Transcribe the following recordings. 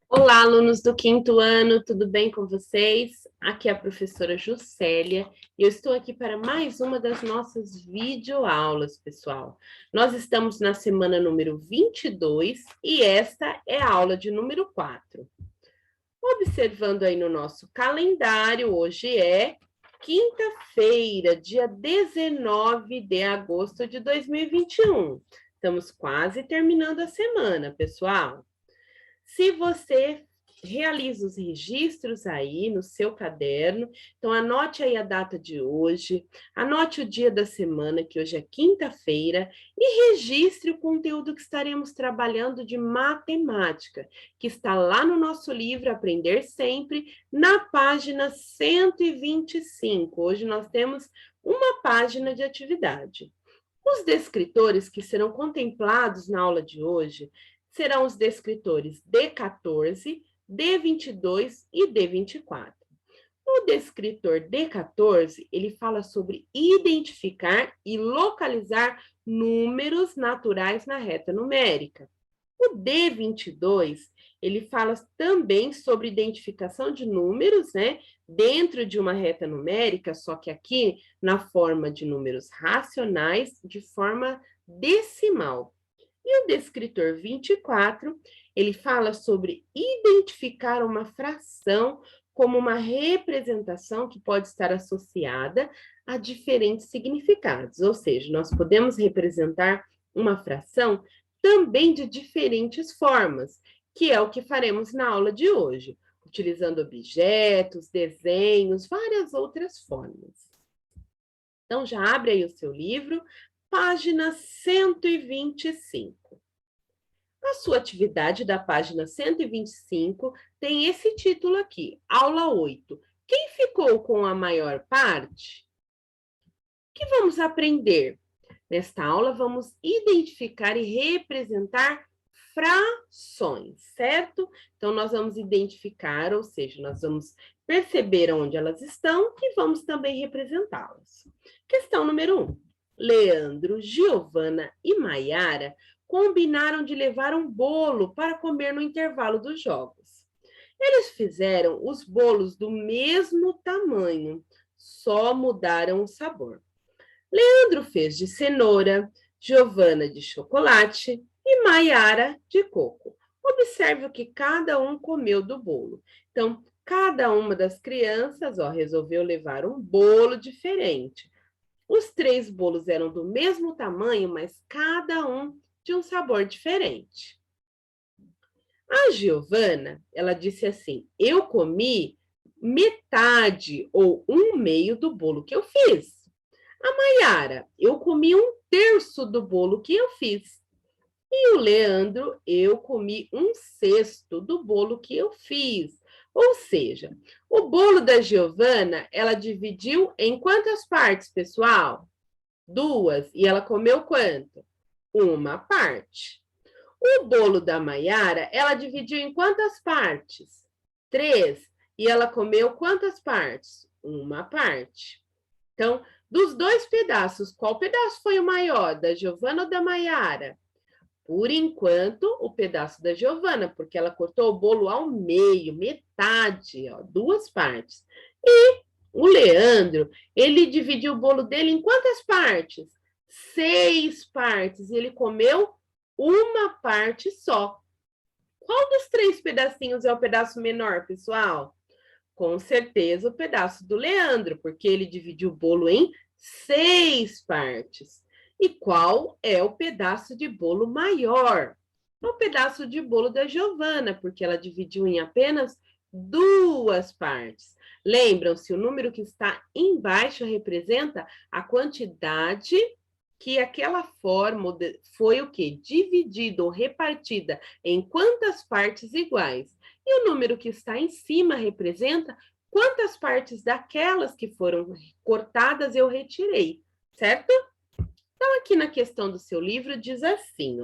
Olá, alunos do quinto ano, tudo bem com vocês? Aqui é a professora Juscelia e eu estou aqui para mais uma das nossas videoaulas, pessoal. Nós estamos na semana número 22 e esta é a aula de número 4. Observando aí no nosso calendário, hoje é quinta-feira, dia 19 de agosto de 2021. Estamos quase terminando a semana, pessoal. Se você realiza os registros aí no seu caderno, então anote aí a data de hoje, anote o dia da semana, que hoje é quinta-feira, e registre o conteúdo que estaremos trabalhando de matemática, que está lá no nosso livro Aprender Sempre, na página 125. Hoje nós temos uma página de atividade. Os descritores que serão contemplados na aula de hoje serão os descritores D14, D22 e D24. O descritor D14, ele fala sobre identificar e localizar números naturais na reta numérica. O D22, ele fala também sobre identificação de números, né, dentro de uma reta numérica, só que aqui na forma de números racionais, de forma decimal. E o descritor 24, ele fala sobre identificar uma fração como uma representação que pode estar associada a diferentes significados, ou seja, nós podemos representar uma fração também de diferentes formas, que é o que faremos na aula de hoje, utilizando objetos, desenhos, várias outras formas. Então, já abre aí o seu livro, página 125. A sua atividade da página 125 tem esse título aqui, aula 8. Quem ficou com a maior parte? O que vamos aprender? Nesta aula, vamos identificar e representar frações, certo? Então, nós vamos identificar, ou seja, nós vamos perceber onde elas estão e vamos também representá-las. Questão número 1. Leandro, Giovana e Maiara combinaram de levar um bolo para comer no intervalo dos jogos. Eles fizeram os bolos do mesmo tamanho, só mudaram o sabor. Leandro fez de cenoura, Giovana de chocolate e Maiara de coco. Observe o que cada um comeu do bolo. Então, cada uma das crianças, resolveu levar um bolo diferente. Os 3 bolos eram do mesmo tamanho, mas cada um de um sabor diferente. A Giovana, ela disse assim: eu comi metade ou 1/2 do bolo que eu fiz. A Maiara, eu comi 1/3 do bolo que eu fiz. E o Leandro, eu comi 1/6 do bolo que eu fiz. Ou seja, o bolo da Giovana, ela dividiu em quantas partes, pessoal? 2. E ela comeu quanto? Uma parte. O bolo da Maiara, ela dividiu em quantas partes? 3. E ela comeu quantas partes? Uma parte. Então, dos 2 pedaços, qual pedaço foi o maior, da Giovana ou da Maiara? Por enquanto, o pedaço da Giovana, porque ela cortou o bolo ao meio, metade, 2 partes. E o Leandro, ele dividiu o bolo dele em quantas partes? 6 partes, e ele comeu uma parte só. Qual dos 3 pedacinhos é o pedaço menor, pessoal? Com certeza o pedaço do Leandro, porque ele dividiu o bolo em 6 partes. E qual é o pedaço de bolo maior? O pedaço de bolo da Giovana, porque ela dividiu em apenas 2 partes. Lembram-se, o número que está embaixo representa a quantidade que aquela forma foi o quê? Dividida ou repartida em quantas partes iguais. E o número que está em cima representa quantas partes daquelas que foram cortadas eu retirei, certo? Então, aqui na questão do seu livro diz assim,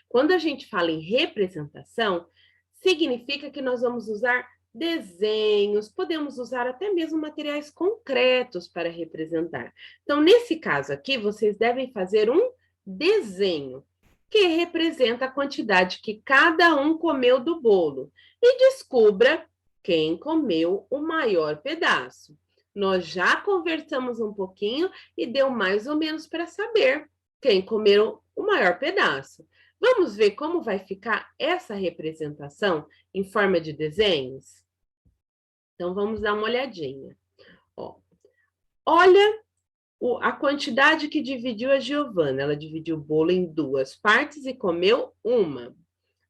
quando a gente fala em representação, significa que nós vamos usar desenhos, podemos usar até mesmo materiais concretos para representar. Então, nesse caso aqui, vocês devem fazer um desenho. que representa a quantidade que cada um comeu do bolo. E descubra quem comeu o maior pedaço. Nós já conversamos um pouquinho e deu mais ou menos para saber quem comeu o maior pedaço. Vamos ver como vai ficar essa representação em forma de desenhos? Então, vamos dar uma olhadinha. Ó, olha a quantidade que dividiu a Giovana. Ela dividiu o bolo em 2 partes e comeu uma.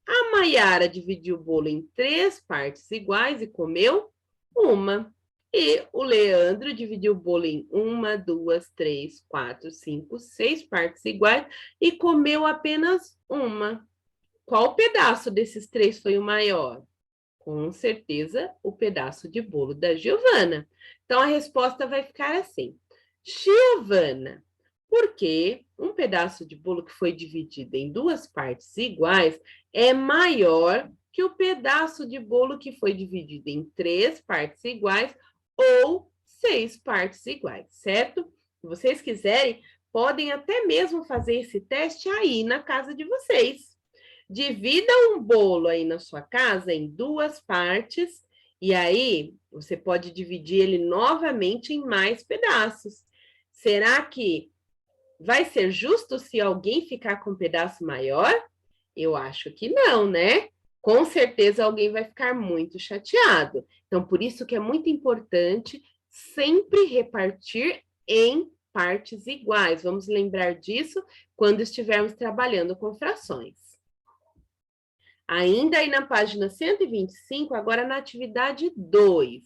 A Maiara dividiu o bolo em 3 partes iguais e comeu uma. E o Leandro dividiu o bolo em 1, 2, 3, 4, 5, 6 partes iguais e comeu apenas uma. Qual pedaço desses 3 foi o maior? Com certeza, o pedaço de bolo da Giovana. Então, a resposta vai ficar assim. Giovana, porque um pedaço de bolo que foi dividido em 2 partes iguais é maior que o pedaço de bolo que foi dividido em 3 partes iguais ou 6 partes iguais, certo? Se vocês quiserem, podem até mesmo fazer esse teste aí na casa de vocês. Divida um bolo aí na sua casa em 2 partes e aí você pode dividir ele novamente em mais pedaços. Será que vai ser justo se alguém ficar com um pedaço maior? Eu acho que não, né? Com certeza alguém vai ficar muito chateado. Então, por isso que é muito importante sempre repartir em partes iguais. Vamos lembrar disso quando estivermos trabalhando com frações. Ainda aí na página 125, agora na atividade 2.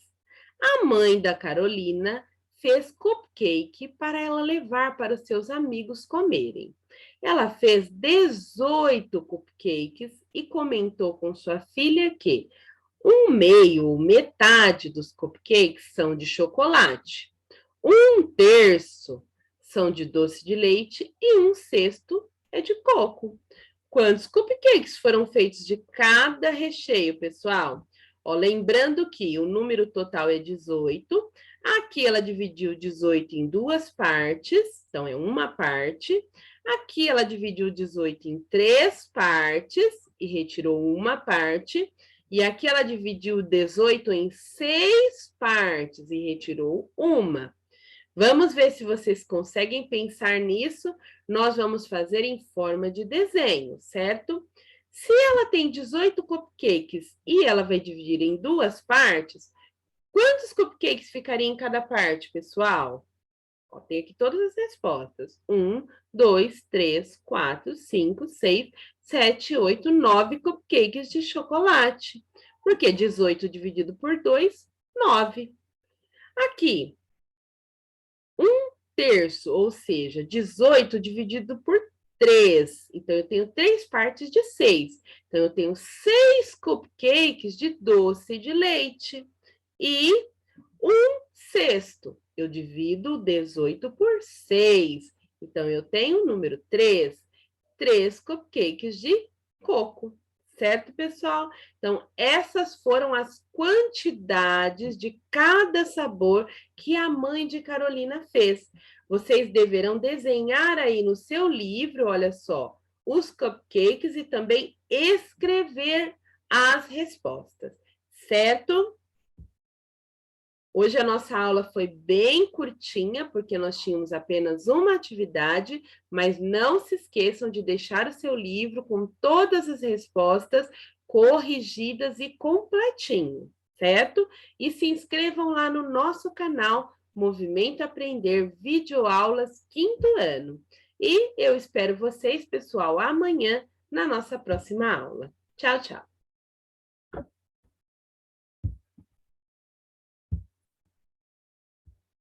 A mãe da Carolina fez cupcake para ela levar para os seus amigos comerem. Ela fez 18 cupcakes e comentou com sua filha que metade dos cupcakes são de chocolate, 1/3 são de doce de leite e 1/6 é de coco. Quantos cupcakes foram feitos de cada recheio, pessoal? Ó, lembrando que o número total é 18. Aqui ela dividiu 18 em 2 partes, então é uma parte. Aqui ela dividiu 18 em 3 partes e retirou uma parte. E aqui ela dividiu 18 em 6 partes e retirou uma. Vamos ver se vocês conseguem pensar nisso. Nós vamos fazer em forma de desenho, certo? Se ela tem 18 cupcakes e ela vai dividir em 2 partes, quantos cupcakes ficariam em cada parte, pessoal? Ó, tem aqui todas as respostas. 1, 2, 3, 4, 5, 6, 7, 8, 9 cupcakes de chocolate. Porque 18 dividido por 2, 9. Aqui, 1/3, ou seja, 18 dividido por 3. Então, eu tenho 3 partes de 6. Então, eu tenho 6 cupcakes de doce de leite. E 1/6. Eu divido 18 por 6. Então, eu tenho o número 3. 3 cupcakes de coco. Certo, pessoal? Então, essas foram as quantidades de cada sabor que a mãe de Carolina fez. Vocês deverão desenhar aí no seu livro, olha só, os cupcakes e também escrever as respostas, certo? Hoje a nossa aula foi bem curtinha, porque nós tínhamos apenas uma atividade, mas não se esqueçam de deixar o seu livro com todas as respostas corrigidas e completinho, certo? E se inscrevam lá no nosso canal Movimento Aprender Videoaulas 5º ano. E eu espero vocês, pessoal, amanhã na nossa próxima aula. Tchau, tchau!